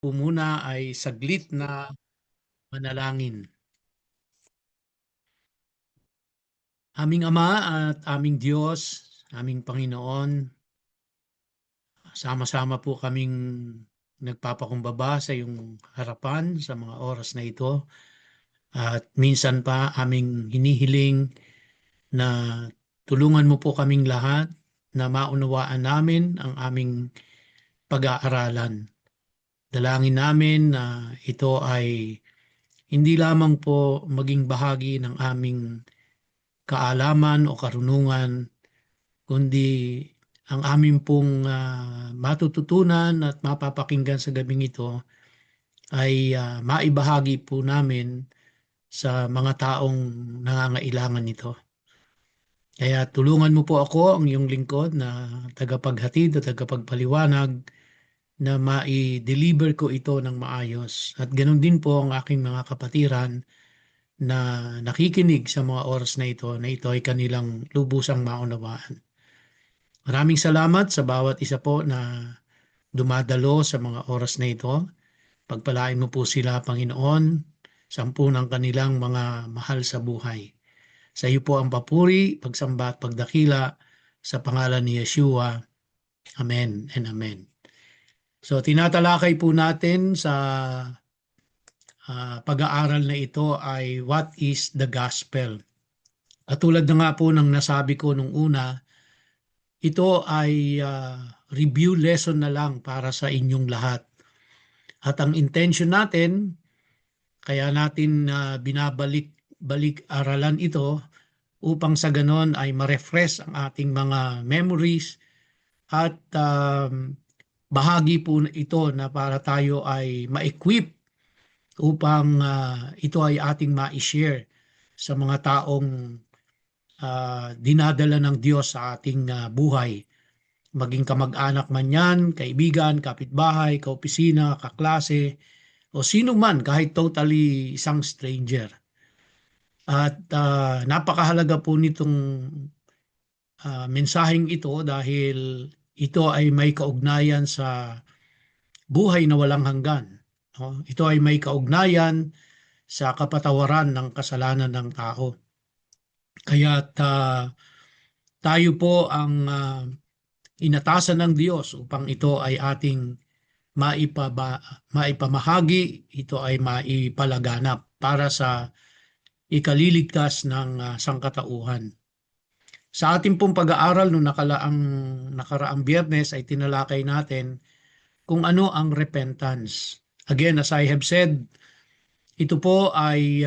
po muna ay saglit na manalangin. Aming Ama at aming Diyos, aming Panginoon, sama-sama po kaming nagpapakumbaba sa iyong harapan sa mga oras na ito. At minsan pa aming hinihiling na tulungan mo po kaming lahat na maunawaan namin ang aming pag-aaralan. Dalangin namin na ito ay hindi lamang po maging bahagi ng aming kaalaman o karunungan, kundi ang amin pong matututunan at mapapakinggan sa gabing ito ay maibahagi po namin sa mga taong nangangailangan nito. Kaya tulungan mo po ako, ang iyong lingkod na tagapaghatid at tagapagpaliwanag, na mai-deliver ko ito ng maayos. At ganun din po ang aking mga kapatiran na nakikinig sa mga oras na ito ay kanilang lubusang maunawaan. Maraming salamat sa bawat isa po na dumadalo sa mga oras na ito. Pagpalain mo po sila, Panginoon, sampu ng kanilang mga mahal sa buhay. Sa iyo po ang papuri, pagsamba at pagdakila sa pangalan ni Yeshua. Amen and amen. So tinatalakay po natin sa pag-aaral na ito ay what is the gospel? At tulad na nga po ng nasabi ko nung una, ito ay review lesson na lang para sa inyong lahat. At ang intention natin, kaya natin binabalik-aralan ito upang sa ganon ay ma-refresh ang ating mga memories at bahagi po ito na para tayo ay ma-equip upang ito ay ating ma-share sa mga taong dinadala ng Diyos sa ating buhay. Maging kamag-anak man yan, kaibigan, kapitbahay, kaopisina, kaklase, o sino man kahit totally isang stranger. At napakahalaga po nitong mensaheng ito dahil ito ay may kaugnayan sa buhay na walang hanggan. No? Ito ay may kaugnayan sa kapatawaran ng kasalanan ng tao. Kaya tayo po ang inatasan ng Diyos upang ito ay ating maipamahagi, ito ay maipalaganap para sa ikaliligtas ng sangkatauhan. Sa ating pong pag-aaral noong nakaraang Biyernes ay tinalakay natin kung ano ang repentance. Again, as I have said, ito po ay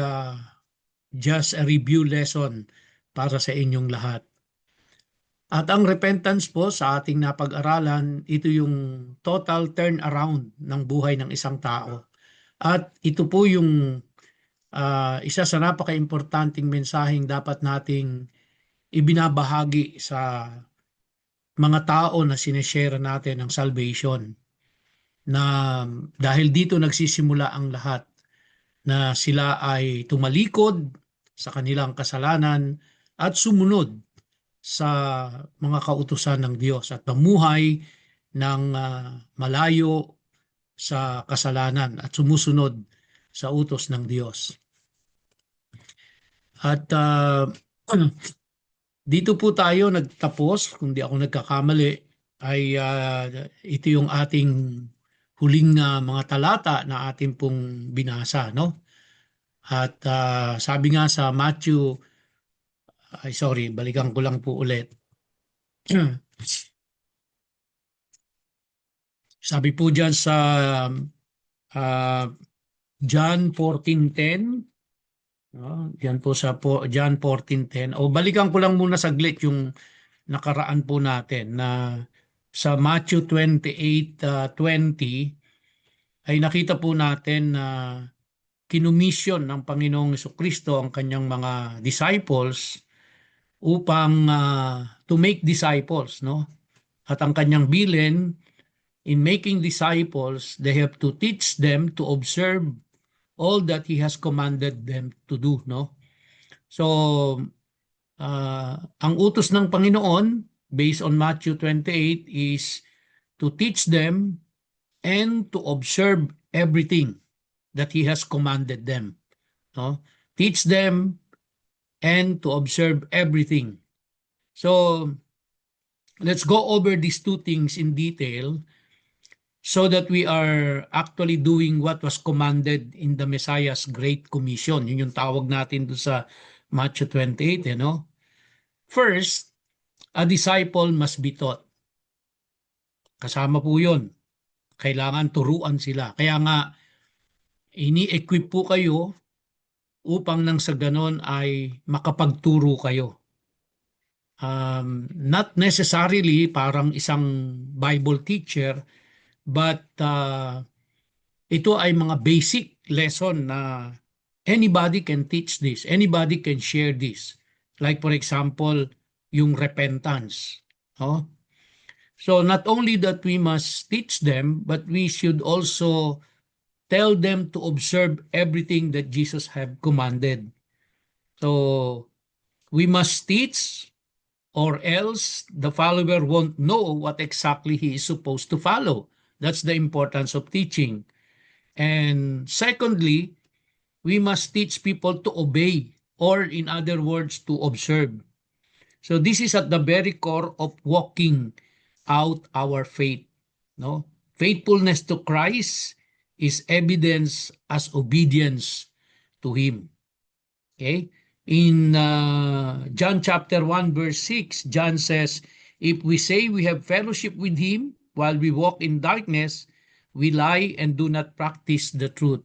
just a review lesson para sa inyong lahat. At ang repentance po sa ating napag-aralan, ito yung total turnaround ng buhay ng isang tao. At ito po yung isa sa napaka-importanting mensaheng dapat nating ibinabahagi sa mga tao na sineshare natin ng salvation. Na dahil dito nagsisimula ang lahat, na sila ay tumalikod sa kanilang kasalanan at sumunod sa mga kautusan ng Diyos at pamuhay ng malayo sa kasalanan at sumusunod sa utos ng Diyos. At dito po tayo nagtapos, kung di ako nagkakamali, ay ito yung ating huling mga talata na ating pong binasa, no? At sabi nga sa Matthew, balikan ko lang po ulit. Sabi po dyan sa John 14:10, diyan po sa John 14:10. O balikan ko lang muna saglit yung nakaraan po natin na sa Matthew 28:20 ay nakita po natin na kinumisyon ng Panginoong Jesucristo ang kanyang mga disciples upang to make disciples, no? At ang kanyang bilin, in making disciples, they have to teach them to observe all that He has commanded them to do, no? So, ang utos ng Panginoon, based on Matthew 28, is to teach them and to observe everything that He has commanded them. No? Teach them and to observe everything. So, let's go over these two things in detail so that we are actually doing what was commanded in the Messiah's Great Commission. Yun yung tawag natin doon sa Matthew 28, you know? First, a disciple must be taught. Kasama po yun. Kailangan turuan sila. Kaya nga, ini-equip po kayo upang nang sa ganon ay makapagturo kayo. Not necessarily parang isang Bible teacher, but ito ay mga basic lesson na anybody can teach this. Anybody can share this. Like for example, yung repentance. No? So not only that we must teach them, but we should also tell them to observe everything that Jesus have commanded. So we must teach, or else the follower won't know what exactly he is supposed to follow. That's the importance of teaching. And secondly, we must teach people to obey, or in other words, to observe. So this is at the very core of walking out our faith. No? Faithfulness to Christ is evidence as obedience to Him. Okay? In John chapter 1 verse 6, John says, if we say we have fellowship with Him while we walk in darkness, we lie and do not practice the truth.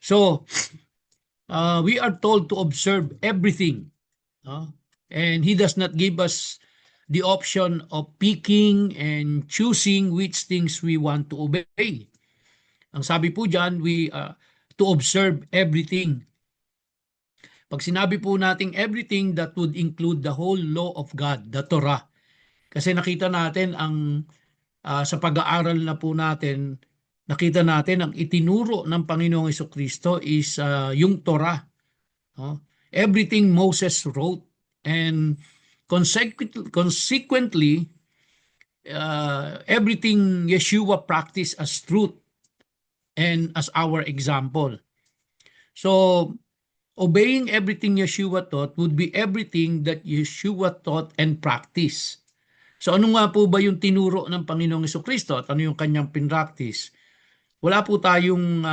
So, we are told to observe everything. And He does not give us the option of picking and choosing which things we want to obey. Ang sabi po dyan, to observe everything. Pag sinabi po nating everything, that would include the whole law of God, the Torah. Kasi nakita natin sa pag-aaral na po natin, nakita natin ang itinuro ng Panginoong Jesucristo is yung Torah. Everything Moses wrote, and consequently, everything Yeshua practiced as truth and as our example. So, obeying everything Yeshua taught would be everything that Yeshua taught and practiced. So ano nga po ba yung tinuro ng Panginoong Jesucristo at ano yung kanyang pinractice? Wala po tayong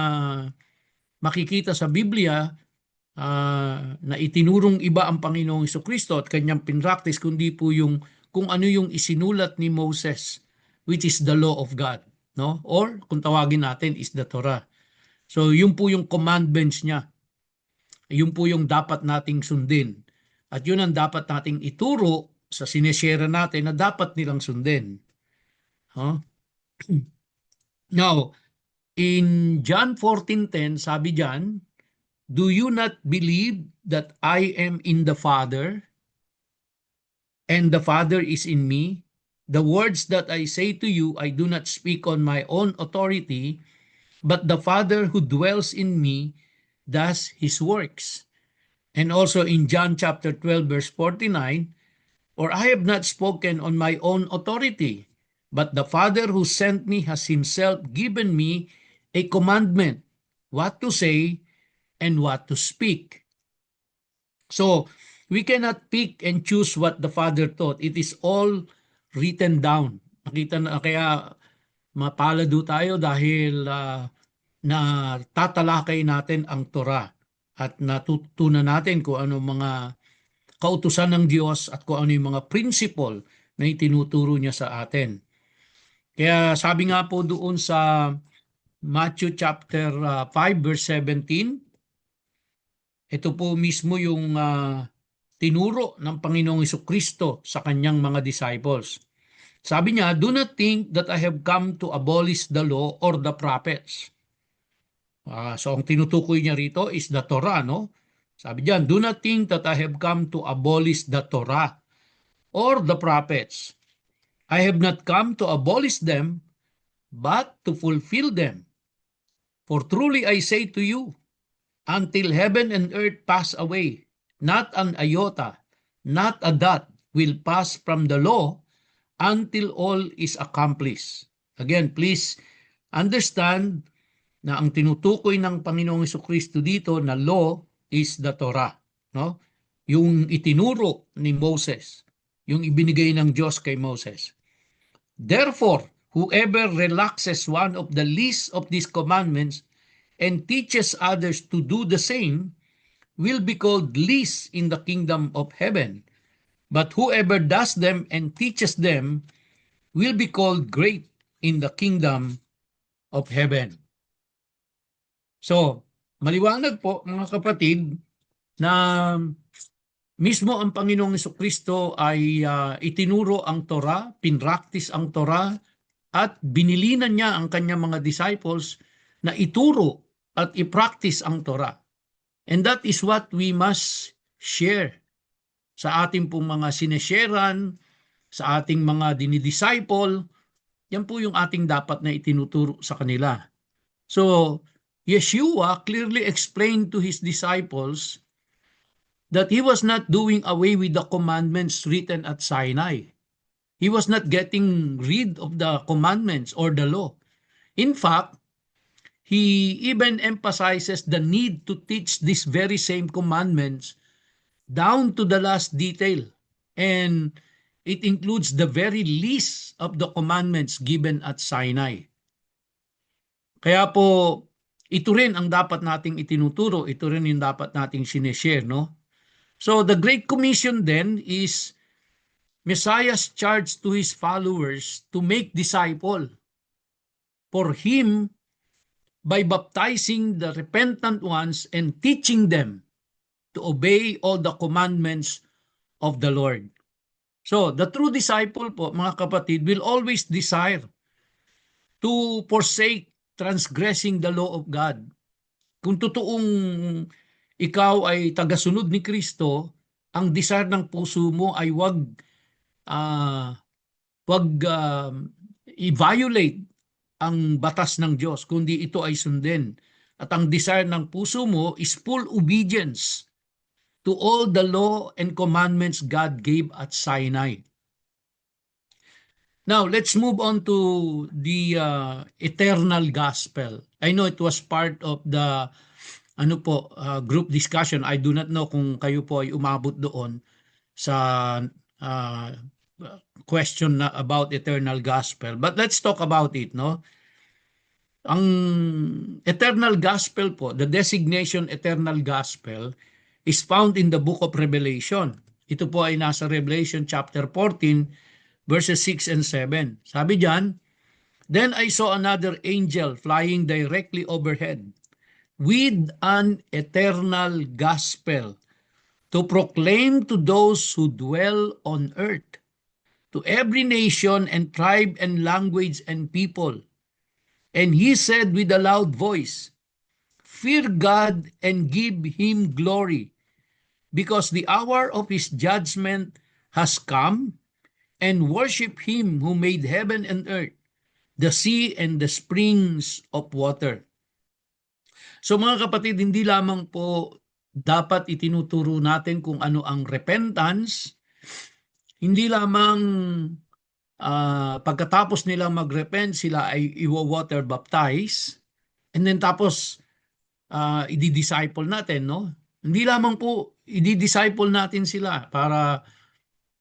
makikita sa Biblia na itinurong iba ang Panginoong Jesucristo at kanyang pinractice, kundi po yung kung ano yung isinulat ni Moses, which is the law of God, no? Or kung tawagin natin is the Torah. So yun po yung commandments niya. Yun po yung dapat nating sundin. At yun ang dapat nating ituro sa sineshare natin na dapat nilang sundin. Now, in John 14:10, sabi diyan, do you not believe that I am in the Father and the Father is in me? The words that I say to you, I do not speak on my own authority, but the Father who dwells in me does His works. And also in John chapter 12 verse 49, or I have not spoken on my own authority, but the Father who sent me has Himself given me a commandment, what to say and what to speak. So, we cannot pick and choose what the Father taught. It is all written down. Nakita na, kaya mapalado tayo dahil na tatalakay natin ang Torah at natutunan natin kung ano mga kautusan ng Diyos at kung ano yung mga principle na itinuturo niya sa atin. Kaya sabi nga po doon sa Matthew chapter 5 verse 17, ito po mismo yung tinuro ng Panginoong Jesucristo sa kanyang mga disciples. Sabi niya, do not think that I have come to abolish the law or the prophets. So ang tinutukoy niya rito is the Torah, no? Sabi diyan, do not think that I have come to abolish the Torah or the prophets. I have not come to abolish them, but to fulfill them. For truly I say to you, until heaven and earth pass away, not an iota, not a dot will pass from the law until all is accomplished. Again, please understand na ang tinutukoy ng Panginoong Jesucristo dito na law is the Torah, no? Yung itinuro ni Moses, yung ibinigay ng Diyos kay Moses. Therefore, whoever relaxes one of the least of these commandments and teaches others to do the same will be called least in the kingdom of heaven. But whoever does them and teaches them will be called great in the kingdom of heaven. So, maliwanag po mga kapatid na mismo ang Panginoong Jesucristo ay itinuro ang Torah, pinraktis ang Torah, at binilinan niya ang kanyang mga disciples na ituro at ipractice ang Torah. And that is what we must share sa ating pong mga sinesharean, sa ating mga dinidisciple. Yan po yung ating dapat na itinuturo sa kanila. So, Yeshua clearly explained to his disciples that he was not doing away with the commandments written at Sinai. He was not getting rid of the commandments or the law. In fact, he even emphasizes the need to teach these very same commandments down to the last detail. And it includes the very least of the commandments given at Sinai. Kaya po, ito rin ang dapat nating itinuturo, ito rin yung dapat nating sineshare, no? So the Great Commission then is Messiah's charge to his followers to make disciple for him by baptizing the repentant ones and teaching them to obey all the commandments of the Lord. So the true disciple po, mga kapatid, will always desire to forsake transgressing the law of God. Kung totoong ikaw ay tagasunod ni Kristo, ang desire ng puso mo ay wag i-violate ang batas ng Diyos, kundi ito ay sundin. At ang desire ng puso mo is full obedience to all the law and commandments God gave at Sinai. Now, let's move on to the eternal gospel. I know it was part of the group discussion. I do not know kung kayo po ay umabot doon sa question na about eternal gospel. But let's talk about it, no? Ang eternal gospel po, the designation eternal gospel is found in the book of Revelation. Ito po ay nasa Revelation chapter 14 verses 6 and 7. Sabi diyan, "Then I saw another angel flying directly overhead with an eternal gospel to proclaim to those who dwell on earth, to every nation and tribe and language and people. And he said with a loud voice, 'Fear God and give him glory, because the hour of his judgment has come, and worship him who made heaven and earth, the sea and the springs of water.'" So mga kapatid, hindi lamang po dapat itinuturo natin kung ano ang repentance, hindi lamang pagkatapos nila mag-repent, sila ay i-water baptize, and then tapos i-disciple natin, no? Hindi lamang po i-disciple natin sila para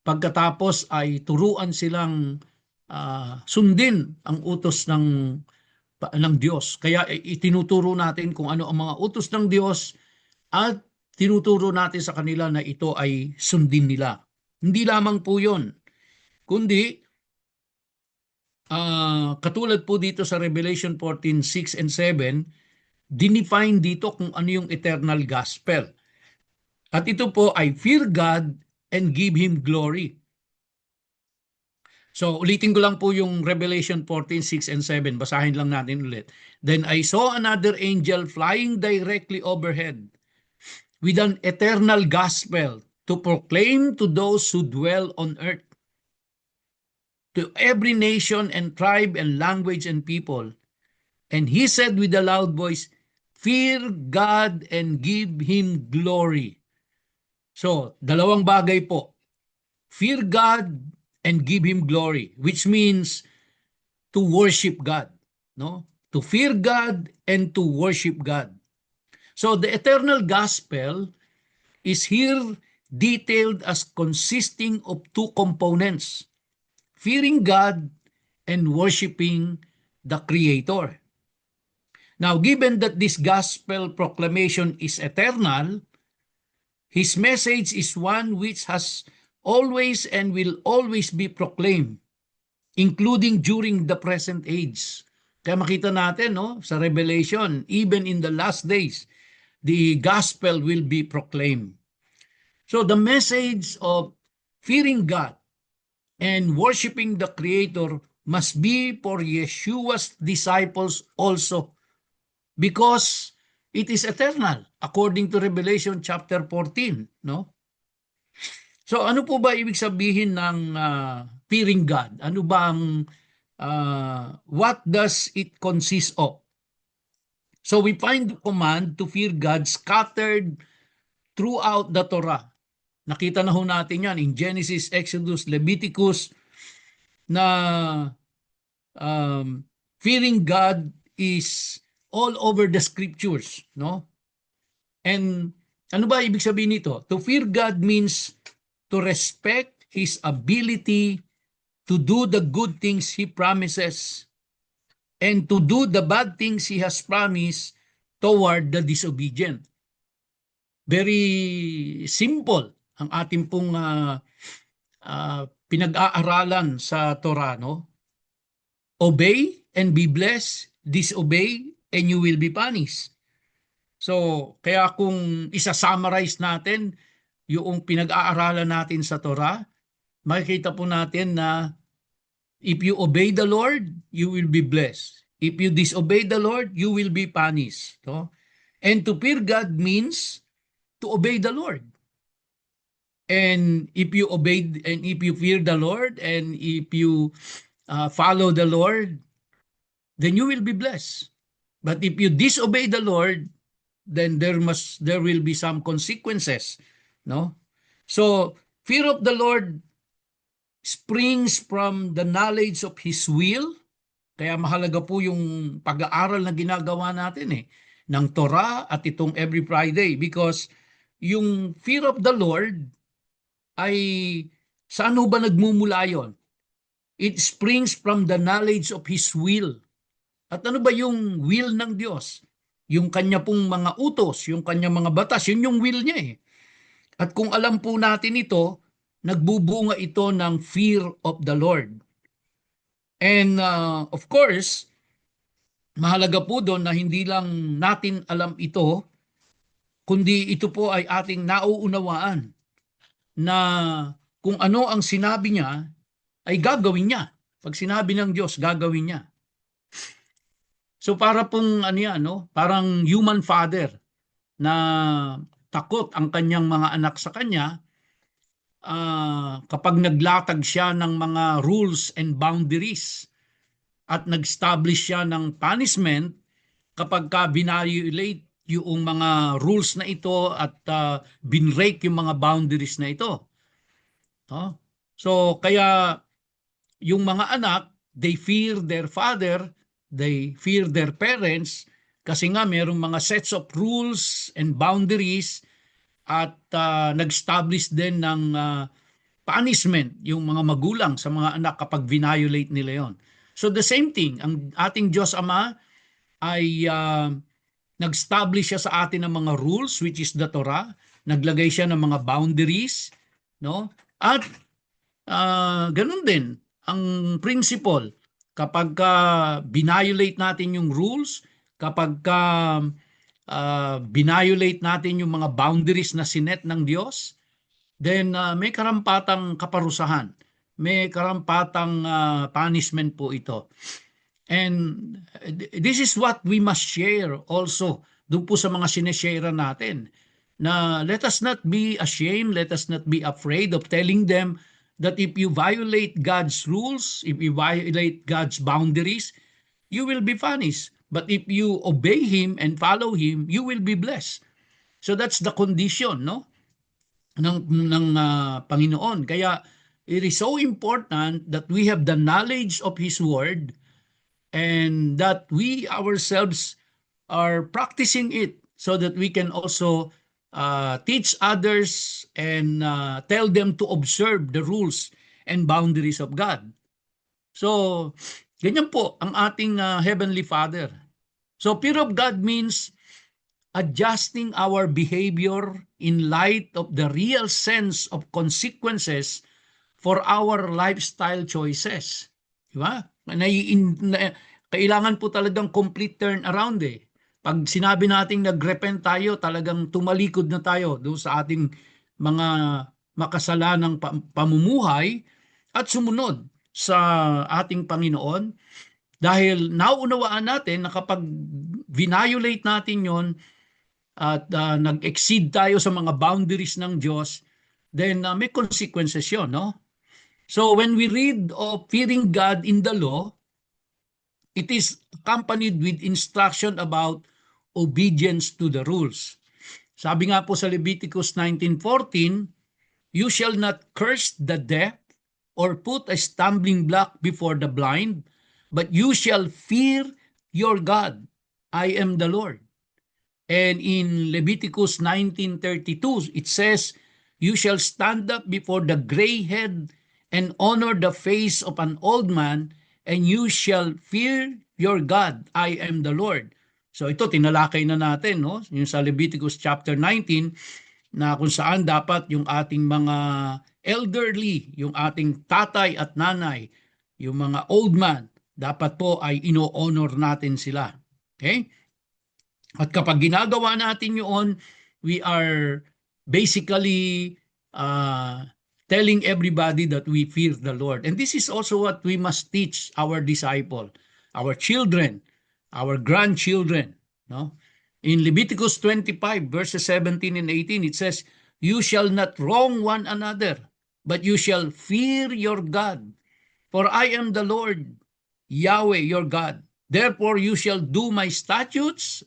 pagkatapos ay turuan silang sundin ang utos ng Diyos. Kaya itinuturo natin kung ano ang mga utos ng Diyos at tinuturo natin sa kanila na ito ay sundin nila. Hindi lamang po yun, kundi katulad po dito sa Revelation 14:6 and 7, dinefine dito kung ano yung eternal gospel. At ito po ay fear God and give him glory. So ulitin ko lang po yung Revelation 14:6 and 7. Basahin lang natin ulit. "Then I saw another angel flying directly overhead with an eternal gospel to proclaim to those who dwell on earth, to every nation and tribe and language and people. And he said with a loud voice, 'Fear God and give him glory.'" So, dalawang bagay po. Fear God and give him glory, which means to worship God, no? to fear God, and to worship God. So the eternal gospel is here detailed as consisting of two components: fearing God and worshiping the Creator. Now, given that this gospel proclamation is eternal, his message is one which has always and will always be proclaimed, including during the present age. Kaya makita natin, no, sa Revelation, even in the last days, the gospel will be proclaimed. So the message of fearing God and worshiping the Creator must be for Yeshua's disciples also, because it is eternal according to Revelation chapter 14, no? So ano po ba ibig sabihin ng fearing God? Ano ba ang what does it consist of? So we find the command to fear God scattered throughout the Torah. Nakita na ho natin yan in Genesis, Exodus, Leviticus, na fearing God is all over the scriptures, no? And ano ba ibig sabihin nito? To fear God means to respect His ability to do the good things He promises and to do the bad things He has promised toward the disobedient. Very simple ang ating pong pinag-aaralan sa Torah, no? Obey and be blessed, disobey and you will be punished. So, kaya kung isa-summarize natin yung pinag-aaralan natin sa Torah, makikita po natin na if you obey the Lord, you will be blessed. If you disobey the Lord, you will be punished. No? And to fear God means to obey the Lord. And if you obey and if you fear the Lord and if you follow the Lord, then you will be blessed. But if you disobey the Lord, then there will be some consequences, no? So fear of the Lord springs from the knowledge of His will. Kaya mahalaga po yung pag-aaral na ginagawa natin ng Torah at itong every Friday, because yung fear of the Lord ay saan ba nagmumula yon? It springs from the knowledge of His will. At ano ba yung will ng Diyos? Yung kanya pong mga utos, yung kanya mga batas, yun yung will niya . At kung alam po natin ito, nagbubunga ito ng fear of the Lord. And of course, mahalaga po doon na hindi lang natin alam ito, kundi ito po ay ating nauunawaan na kung ano ang sinabi niya ay gagawin niya. Pag sinabi ng Diyos, gagawin niya. So para pong parang human father na takot ang kanyang mga anak sa kanya kapag naglatag siya ng mga rules and boundaries at nag-establish siya ng punishment kapag ka binviolate yung mga rules na ito at binrake yung mga boundaries na ito. So kaya yung mga anak, they fear their father, they fear their parents kasi nga mayroong mga sets of rules and boundaries at nag-establish din ng punishment yung mga magulang sa mga anak kapag violate nila yon. So the same thing, ang ating Diyos Ama ay nag-establish siya sa atin ng mga rules, which is the Torah, naglagay siya ng mga boundaries, no? At ganun din ang principle. Kapag violate natin yung rules, kapag violate natin yung mga boundaries na sinet ng Diyos, then may karampatang kaparusahan. May karampatang punishment po ito. And this is what we must share also doon po sa mga sineshare natin. Na let us not be ashamed, let us not be afraid of telling them that if you violate God's rules, if you violate God's boundaries, you will be punished. But if you obey Him and follow Him, you will be blessed. So that's the condition, no? ng Panginoon. Kaya it is so important that we have the knowledge of His Word and that we ourselves are practicing it so that we can also teach others and tell them to observe the rules and boundaries of God. So, ganyan po ang ating Heavenly Father. So, fear of God means adjusting our behavior in light of the real sense of consequences for our lifestyle choices. Di ba? Kailangan po talagang complete turn around eh. Pag sinabi nating nag-repent tayo, talagang tumalikod na tayo doon sa ating mga makasalanang pamumuhay at sumunod sa ating Panginoon dahil nauunawaan natin na kapag violate natin yon at nag-exceed tayo sa mga boundaries ng Diyos, then may consequences yon, no? So when we read of fearing God in the law, it is accompanied with instruction about obedience to the rules. Sabi nga po sa Leviticus 19:14, you shall not curse the deaf or put a stumbling block before the blind, but you shall fear your God. I am the Lord. And in Leviticus 19:32, it says, you shall stand up before the gray head and honor the face of an old man, and you shall fear your God. I am the Lord. So ito, tinalakay na natin, no? Yung sa Leviticus chapter 19, na kung saan dapat yung ating mga elderly, yung ating tatay at nanay, yung mga old man, dapat po ay ino-honor natin sila. Okay? At kapag ginagawa natin yun, we are basically telling everybody that we fear the Lord. And this is also what we must teach our disciple, our children, our grandchildren. No? In Leviticus 25, verses 17 and 18, it says, you shall not wrong one another, but you shall fear your God. For I am the Lord, Yahweh, your God. Therefore you shall do my statutes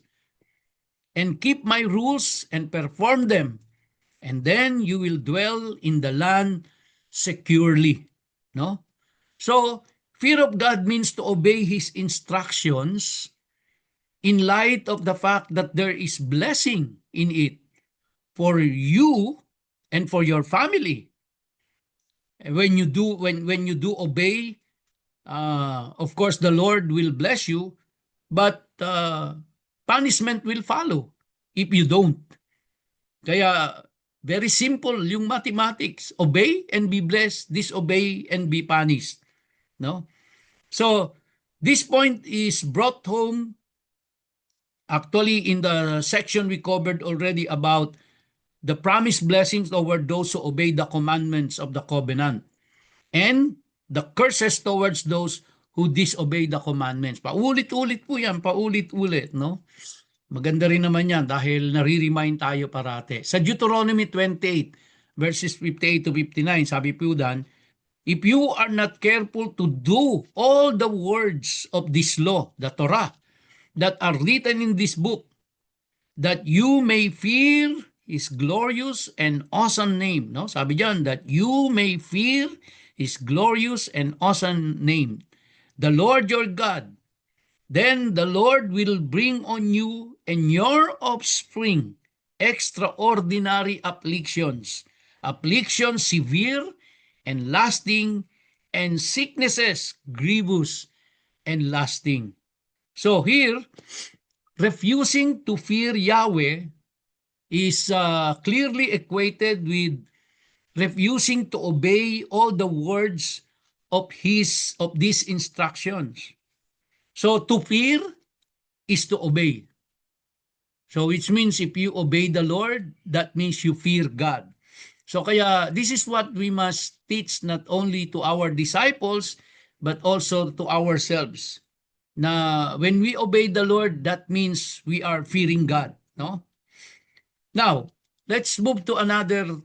and keep my rules and perform them, and then you will dwell in the land securely. No? So, fear of God means to obey His instructions in light of the fact that there is blessing in it for you and for your family. When you do obey, of course the Lord will bless you, but punishment will follow if you don't. Kaya very simple yung mathematics. Obey and be blessed, disobey and be punished. No? So, this point is brought home actually in the section we covered already about the promised blessings over those who obey the commandments of the covenant and the curses towards those who disobey the commandments. Paulit-ulit po yan, paulit-ulit, no? Maganda rin naman yan dahil nare-remind tayo parate. Sa Deuteronomy 28, verses 58 to 59, sabi po dan, if you are not careful to do all the words of this law, the Torah, that are written in this book, that you may fear His glorious and awesome name. No? Sabi diyan, that you may fear His glorious and awesome name, the Lord your God. Then the Lord will bring on you and your offspring extraordinary afflictions, afflictions severe and lasting, and sicknesses grievous and lasting. So here, refusing to fear Yahweh is clearly equated with refusing to obey all the words of these instructions. So to fear is to obey. So which means if you obey the Lord, that means you fear God. So kaya this is what we must teach not only to our disciples but also to ourselves. Na when we obey the Lord, that means we are fearing God, no? Now, let's move to another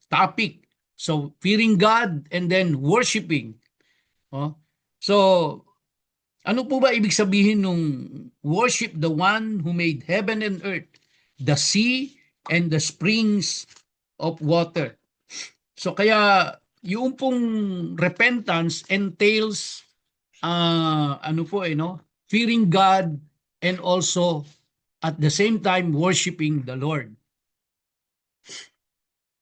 topic. So, fearing God and then worshiping. Oh. So, ano po ba ibig sabihin nung worship the one who made heaven and earth, the sea and the springs of water? So, kaya yung pong repentance entails fearing God and also at the same time worshiping the Lord.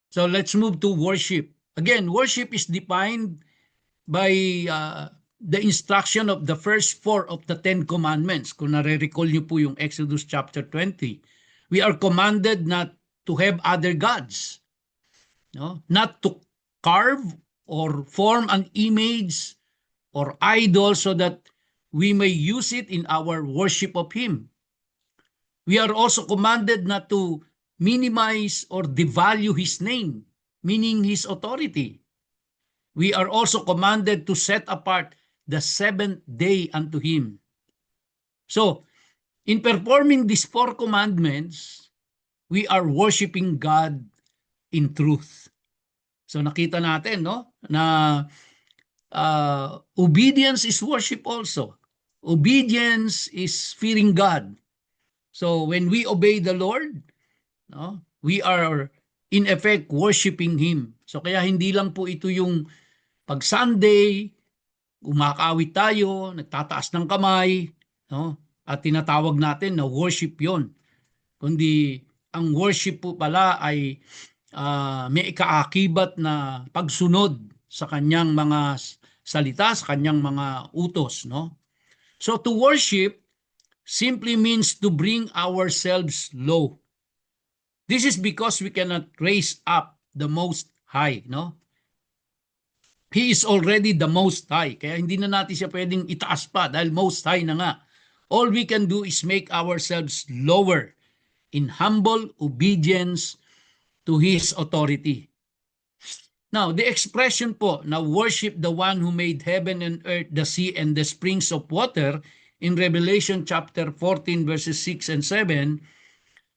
So let's move to worship. Again, worship is defined by the instruction of the first four of the Ten Commandments. Kung nare-recall niyo po yung Exodus chapter 20, we are commanded not to have other gods, no? Not to carve or form an image or idol so that we may use it in our worship of Him. We are also commanded not to minimize or devalue His name, meaning His authority. We are also commanded to set apart the seventh day unto Him. So, in performing these four commandments, we are worshiping God in truth. So nakita natin, no, na obedience is worship also. Obedience is fearing God. So when we obey the Lord, no, we are in effect worshiping Him. So kaya hindi lang po ito yung pag Sunday, umakawit tayo, nagtataas ng kamay, no, at tinatawag natin na worship yon. Kundi ang worship po pala ay may kaakibat na pagsunod sa kanyang mga salita, sa kanyang mga utos, no? So to worship simply means to bring ourselves low. This is because we cannot raise up the Most High, no? He is already the Most High. Kaya hindi na natin siya pwedeng itaas pa dahil Most High na nga. All we can do is make ourselves lower in humble obedience to His authority. Now, the expression po na worship the one who made heaven and earth, the sea, and the springs of water in Revelation chapter 14 verses 6 and 7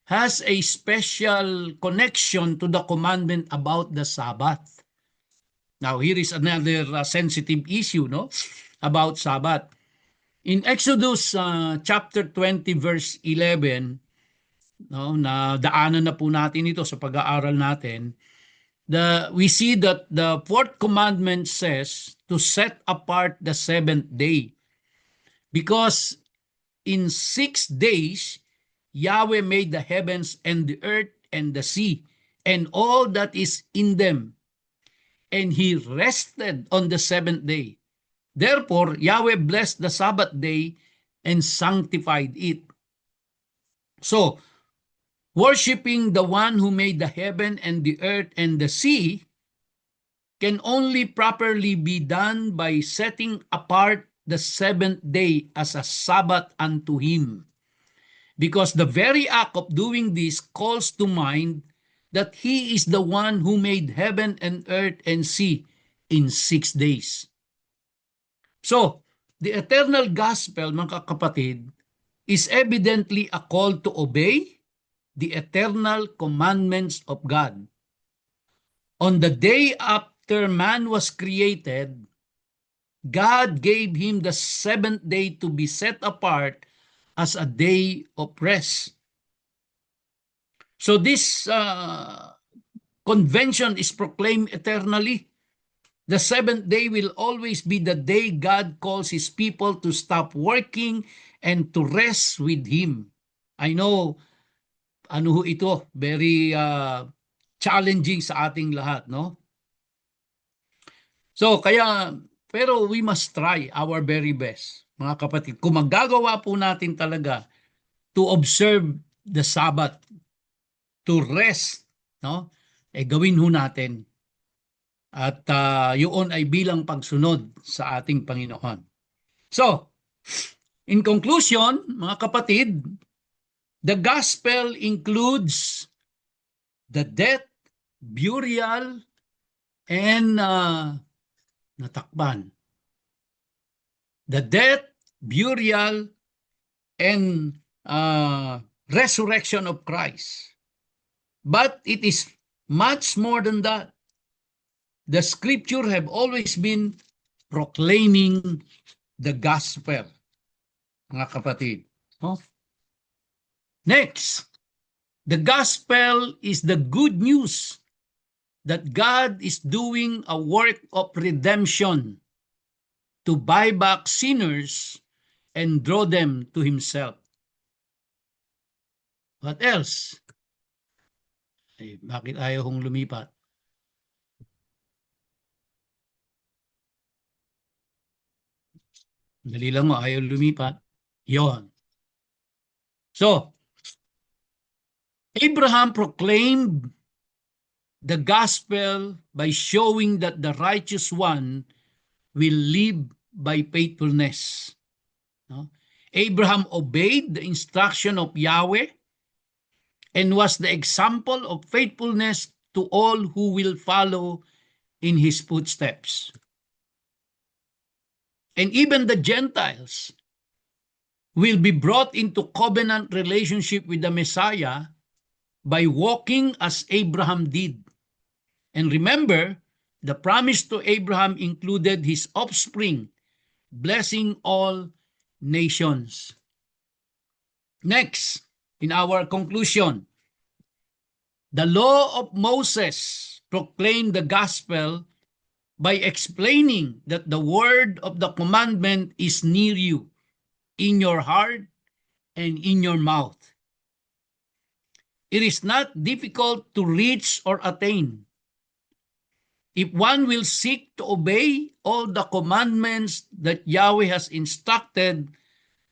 has a special connection to the commandment about the Sabbath. Now, here is another sensitive issue, no, about Sabbath. In Exodus chapter 20 verse 11, no, na daanan na po natin ito sa pag-aaral natin, we see that the fourth commandment says to set apart the seventh day. Because in 6 days, Yahweh made the heavens and the earth and the sea and all that is in them. And He rested on the seventh day. Therefore, Yahweh blessed the Sabbath day and sanctified it. So, worshiping the one who made the heaven and the earth and the sea can only properly be done by setting apart the seventh day as a Sabbath unto Him. Because the very act of doing this calls to mind that He is the one who made heaven and earth and sea in 6 days. So, the eternal gospel, mga kapatid, is evidently a call to obey the eternal commandments of God. On the day after man was created, God gave him the seventh day to be set apart as a day of rest. So this convention is proclaimed eternally. The seventh day will always be the day God calls His people to stop working and to rest with Him. I know, ano ito, very challenging sa ating lahat, no? So, pero we must try our very best, mga kapatid. Kung magagawa po natin talaga to observe the Sabbath, to rest, no? Gawin ho natin. At yun ay bilang pagsunod sa ating Panginoon. So, in conclusion, mga kapatid, the gospel includes the death, burial, and natakban. The death, burial, and resurrection of Christ. But it is much more than that. The scripture have always been proclaiming the gospel, mga kapatid. Oh. Next, the gospel is the good news that God is doing a work of redemption to buy back sinners and draw them to himself. What else? Bakit ayaw kong lumipat? Dali lang mo, ayaw lumipat. Yon. So, Abraham proclaimed the gospel by showing that the righteous one will live by faithfulness. No? Abraham obeyed the instruction of Yahweh and was the example of faithfulness to all who will follow in his footsteps. And even the Gentiles will be brought into covenant relationship with the Messiah by walking as Abraham did. And remember, the promise to Abraham included his offspring, blessing all nations. Next, in our conclusion, the law of Moses proclaimed the gospel by explaining that the word of the commandment is near you, in your heart and in your mouth. It is not difficult to reach or attain. If one will seek to obey all the commandments that Yahweh has instructed,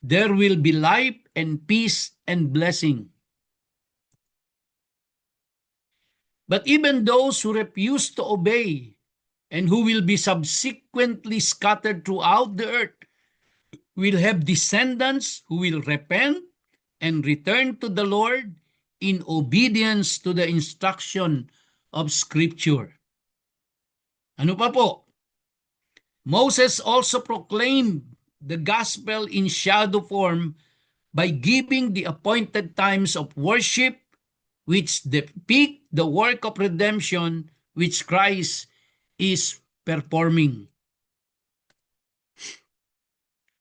there will be life and peace and blessing. But even those who refuse to obey and who will be subsequently scattered throughout the earth will have descendants who will repent and return to the Lord in obedience to the instruction of Scripture. Ano pa po? Moses also proclaimed the gospel in shadow form by giving the appointed times of worship which depict the work of redemption which Christ is performing.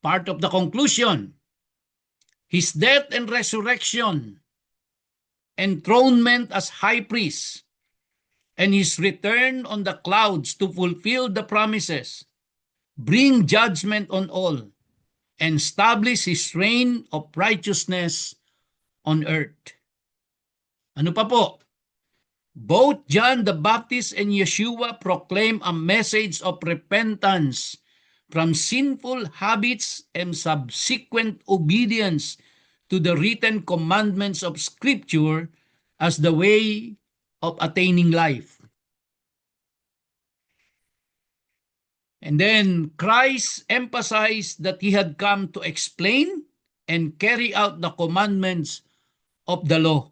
Part of the conclusion, his death and resurrection, enthronement as high priest, and his return on the clouds to fulfill the promises, bring judgment on all, and establish his reign of righteousness on earth. Ano pa po? Both John the Baptist and Yeshua proclaim a message of repentance from sinful habits and subsequent obedience to the written commandments of Scripture as the way of attaining life. And then Christ emphasized that he had come to explain and carry out the commandments of the law.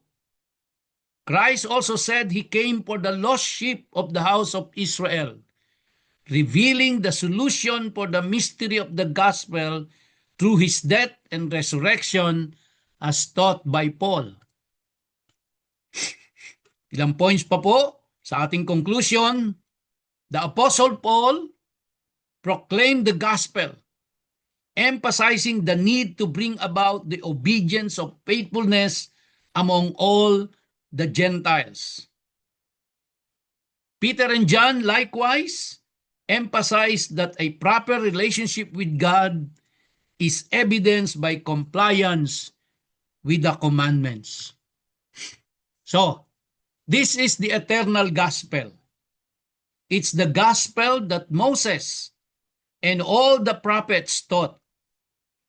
Christ also said he came for the lost sheep of the house of Israel, revealing the solution for the mystery of the gospel through his death and resurrection as taught by Paul. Ilang points pa po sa ating conclusion. The Apostle Paul proclaimed the gospel, emphasizing the need to bring about the obedience of faithfulness among all the Gentiles. Peter and John likewise emphasized that a proper relationship with God is evidenced by compliance with the commandments. So, this is the eternal gospel. It's the gospel that Moses and all the prophets taught.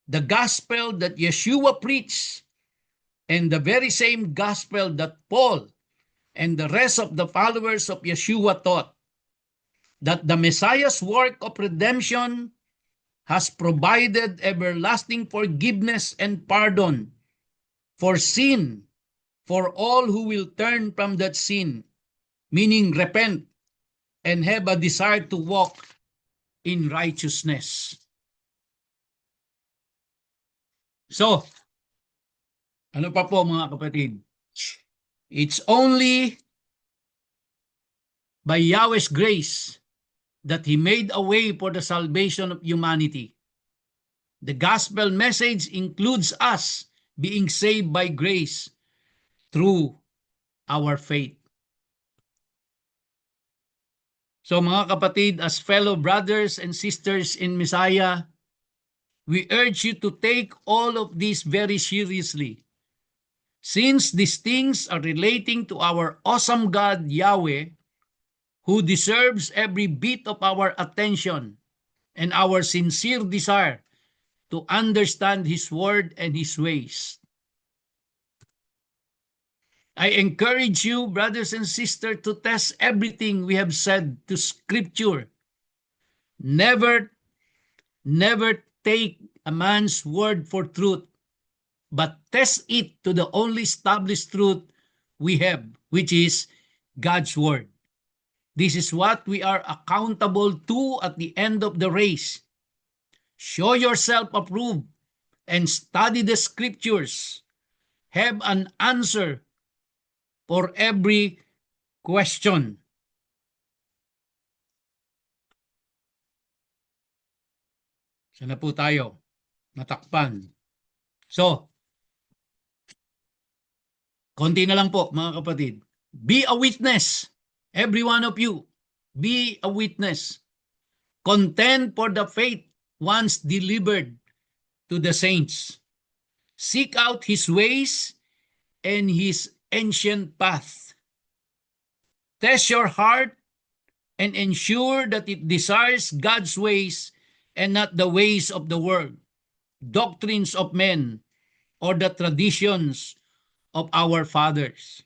The gospel that Yeshua preached, and the very same gospel that Paul and the rest of the followers of Yeshua taught, that the Messiah's work of redemption has provided everlasting forgiveness and pardon for sin, for all who will turn from that sin, meaning repent and have a desire to walk in righteousness. So, ano pa po mga kapatid? It's only by Yahweh's grace that He made a way for the salvation of humanity. The gospel message includes us being saved by grace through our faith. So mga kapatid, as fellow brothers and sisters in Messiah, we urge you to take all of this very seriously. Since these things are relating to our awesome God, Yahweh, who deserves every bit of our attention and our sincere desire to understand His word and His ways. I encourage you, brothers and sisters, to test everything we have said to Scripture. Never, never take a man's word for truth, but test it to the only established truth we have, which is God's word. This is what we are accountable to at the end of the race. Show yourself approved and study the Scriptures. Have an answer for every question. Sana po tayo natakpan. So, konti na lang po mga kapatid. Be a witness. Every one of you, be a witness. Contend for the faith once delivered to the saints. Seek out His ways and His ancient path. Test your heart and ensure that it desires God's ways and not the ways of the world, doctrines of men, or the traditions of our fathers.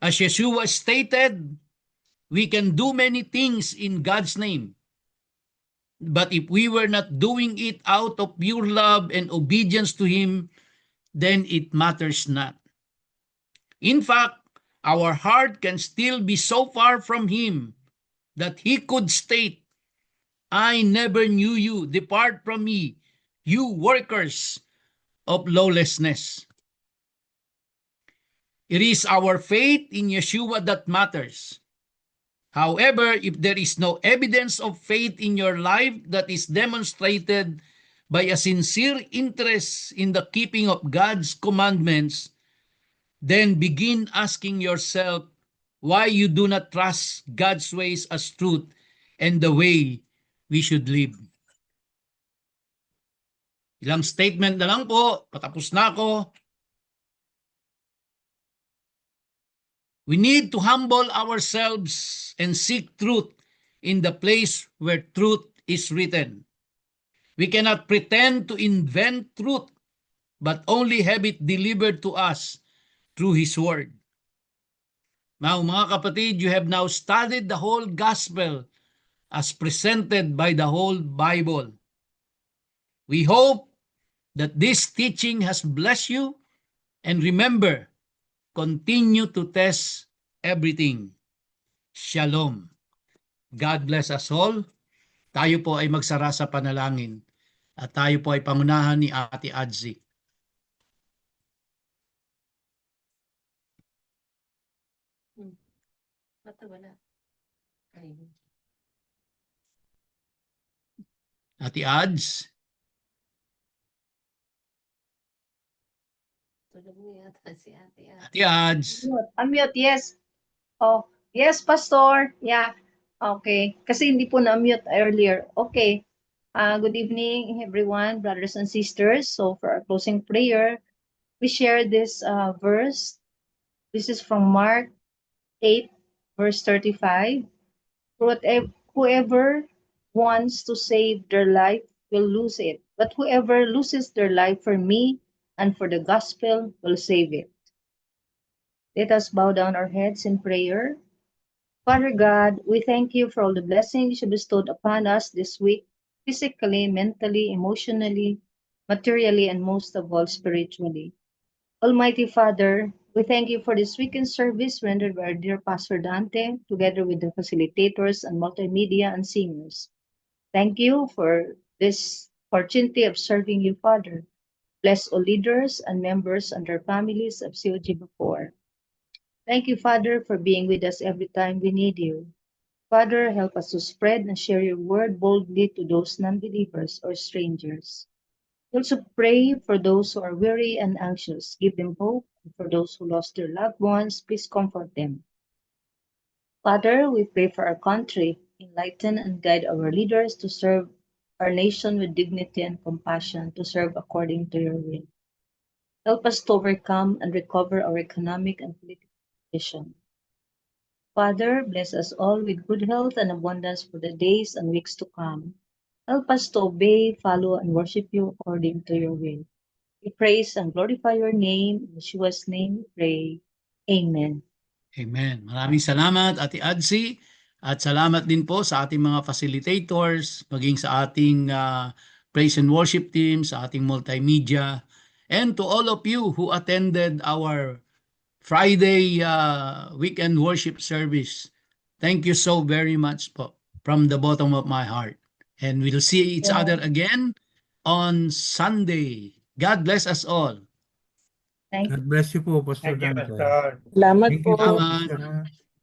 As Yeshua stated, we can do many things in God's name. But if we were not doing it out of pure love and obedience to Him, then it matters not. In fact, our heart can still be so far from Him that He could state, I never knew you, depart from me, you workers of lawlessness. It is our faith in Yeshua that matters. However, if there is no evidence of faith in your life that is demonstrated by a sincere interest in the keeping of God's commandments, then begin asking yourself why you do not trust God's ways as truth and the way we should live. Ilang statement na lang po, patapos na ako. We need to humble ourselves and seek truth in the place where truth is written. We cannot pretend to invent truth, but only have it delivered to us through His Word. Now, mga kapatid, you have now studied the whole gospel as presented by the whole Bible. We hope that this teaching has blessed you, and remember, continue to test everything. Shalom. God bless us all. Tayo po ay magsara sa panalangin at tayo po ay pangunahan ni Ate Adzi. Ate Adz. Ate Adz. Unmute, yes. Oh, yes, Pastor. Yeah. Okay. Kasi hindi po na-mute earlier. Okay. Good evening, everyone, brothers and sisters. So for our closing prayer, we share this verse. This is from Mark 8, verse 35. Whoever wants to save their life will lose it, but whoever loses their life for me and for the gospel will save it. Let us bow down our heads in prayer. Father God, we thank you for all the blessings you bestowed upon us this week, physically, mentally, emotionally, materially, and most of all, spiritually. Almighty Father, we thank you for this weekend service rendered by our dear Pastor Dante, together with the facilitators and multimedia and singers. Thank you for this opportunity of serving you, Father. Bless all leaders and members and their families of COG before. Thank you, Father, for being with us every time we need you. Father, help us to spread and share your word boldly to those non-believers or strangers. Also pray for those who are weary and anxious. Give them hope. And for those who lost their loved ones, please comfort them. Father, we pray for our country. Enlighten and guide our leaders to serve our nation with dignity and compassion, to serve according to your will. Help us to overcome and recover our economic and political condition. Father, bless us all with good health and abundance for the days and weeks to come. Help us to obey, follow, and worship you according to your will. We praise and glorify your name. In Yeshua's name we pray. Amen. Amen. Maraming salamat, Ate Adsi. At salamat din po sa ating mga facilitators, maging sa ating praise and worship team, sa ating multimedia, and to all of you who attended our Friday weekend worship service. Thank you so very much po from the bottom of my heart. And we'll see each Yeah. other again on Sunday. God bless us all. Thank you. God bless you po, Pastor Thank you, Dante. Pastor. Salamat Thank you po. po, Salamat. Pastor.